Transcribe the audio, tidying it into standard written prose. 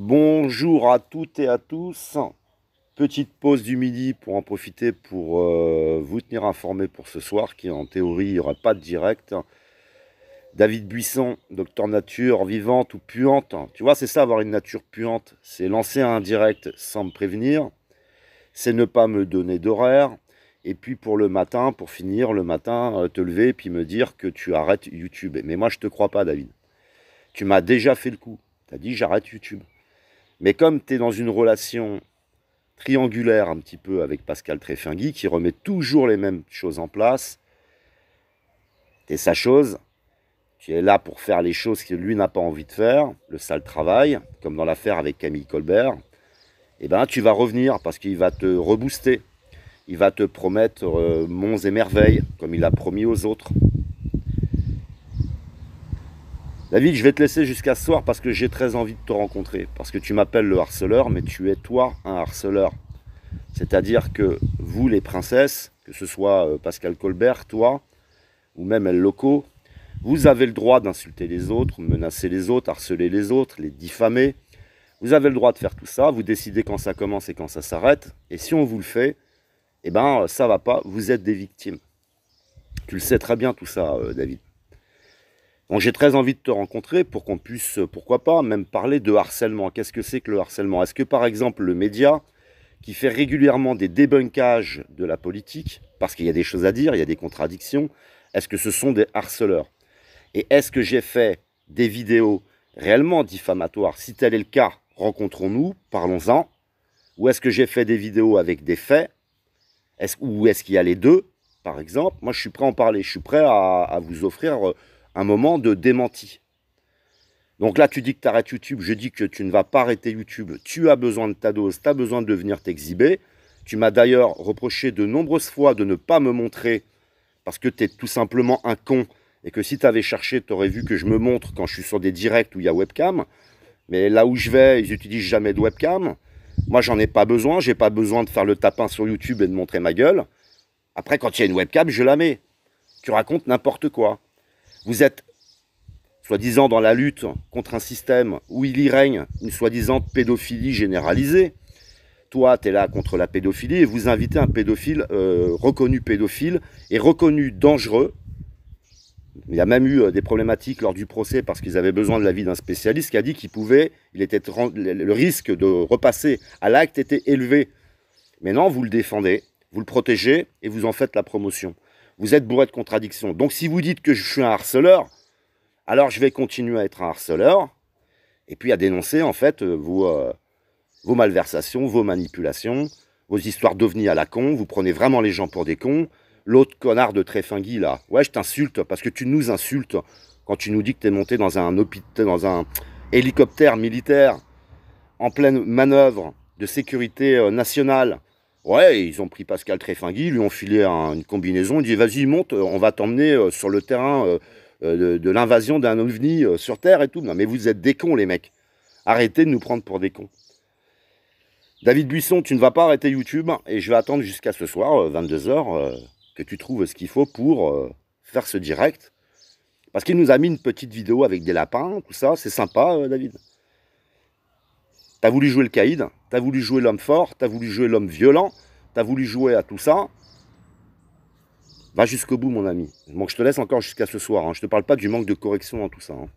Bonjour à toutes et à tous. Petite pause du midi pour en profiter pour vous tenir informé pour ce soir, qui en théorie, il n'y aura pas de direct. David Buisson, docteur nature, vivante ou puante. Tu vois, c'est ça avoir une nature puante. C'est lancer un direct sans me prévenir. C'est ne pas me donner d'horaire. Et puis pour le matin, pour finir, le matin, te lever et puis me dire que tu arrêtes YouTube. Mais moi, je te crois pas, David. Tu m'as déjà fait le coup. Tu as dit j'arrête YouTube. Mais comme tu es dans une relation triangulaire un petit peu avec Pascal Tréfingui, qui remet toujours les mêmes choses en place, tu es sa chose, tu es là pour faire les choses que lui n'a pas envie de faire, le sale travail, comme dans l'affaire avec Camille Colbert, et ben tu vas revenir parce qu'il va te rebooster, il va te promettre monts et merveilles, comme il a promis aux autres. David, je vais te laisser jusqu'à ce soir parce que j'ai très envie de te rencontrer. Parce que tu m'appelles le harceleur, mais tu es toi un harceleur. C'est-à-dire que vous, les princesses, que ce soit Pascal Colbert, toi, ou même El Loco, vous avez le droit d'insulter les autres, menacer les autres, harceler les autres, les diffamer. Vous avez le droit de faire tout ça. Vous décidez quand ça commence et quand ça s'arrête. Et si on vous le fait, eh ben ça va pas. Vous êtes des victimes. Tu le sais très bien tout ça, David. Donc j'ai très envie de te rencontrer pour qu'on puisse, pourquoi pas, même parler de harcèlement. Qu'est-ce que c'est que le harcèlement? Est-ce que par exemple le média, qui fait régulièrement des débunkages de la politique, parce qu'il y a des choses à dire, il y a des contradictions, est-ce que ce sont des harceleurs? Et est-ce que j'ai fait des vidéos réellement diffamatoires? Si tel est le cas, rencontrons-nous, parlons-en. Ou est-ce que j'ai fait des vidéos avec des faits? Ou est-ce qu'il y a les deux, par exemple? Moi, je suis prêt à en parler. Je suis prêt à vous offrir un moment de démenti. Donc là, tu dis que tu arrêtes YouTube. Je dis que tu ne vas pas arrêter YouTube. Tu as besoin de ta dose. Tu as besoin de venir t'exhiber. Tu m'as d'ailleurs reproché de nombreuses fois de ne pas me montrer parce que tu es tout simplement un con et que si tu avais cherché, tu aurais vu que je me montre quand je suis sur des directs où il y a webcam. Mais là où je vais, ils n'utilisent jamais de webcam. Moi, j'en ai pas besoin. J'ai pas besoin de faire le tapin sur YouTube et de montrer ma gueule. Après, quand il y a une webcam, je la mets. Tu racontes n'importe quoi. Vous êtes soi-disant dans la lutte contre un système où il y règne une soi-disant pédophilie généralisée. Toi, tu es là contre la pédophilie et vous invitez un pédophile reconnu pédophile et reconnu dangereux. Il y a même eu des problématiques lors du procès parce qu'ils avaient besoin de l'avis d'un spécialiste qui a dit le risque de repasser à l'acte était élevé. Mais non, vous le défendez, vous le protégez et vous en faites la promotion. Vous êtes bourré de contradictions. Donc si vous dites que je suis un harceleur, alors je vais continuer à être un harceleur et puis à dénoncer en fait vos malversations, vos manipulations, vos histoires d'ovnis à la con. Vous prenez vraiment les gens pour des cons. L'autre connard de Tréfingui là, ouais, je t'insulte parce que tu nous insultes quand tu nous dis que tu es monté dans un hélicoptère militaire en pleine manœuvre de sécurité nationale. Ouais, ils ont pris Pascal Tréfingui, lui ont filé une combinaison, ils dit vas-y monte, on va t'emmener sur le terrain de l'invasion d'un ovni sur Terre et tout. Non mais vous êtes des cons les mecs. Arrêtez de nous prendre pour des cons. David Buisson, tu ne vas pas arrêter YouTube et je vais attendre jusqu'à ce soir, 22h, que tu trouves ce qu'il faut pour faire ce direct. Parce qu'il nous a mis une petite vidéo avec des lapins, tout ça, c'est sympa David. T'as voulu jouer le caïd, t'as voulu jouer l'homme fort, t'as voulu jouer l'homme violent, t'as voulu jouer à tout ça. Va jusqu'au bout mon ami. Donc je te laisse encore jusqu'à ce soir, hein. Je te parle pas du manque de correction dans tout ça. Hein.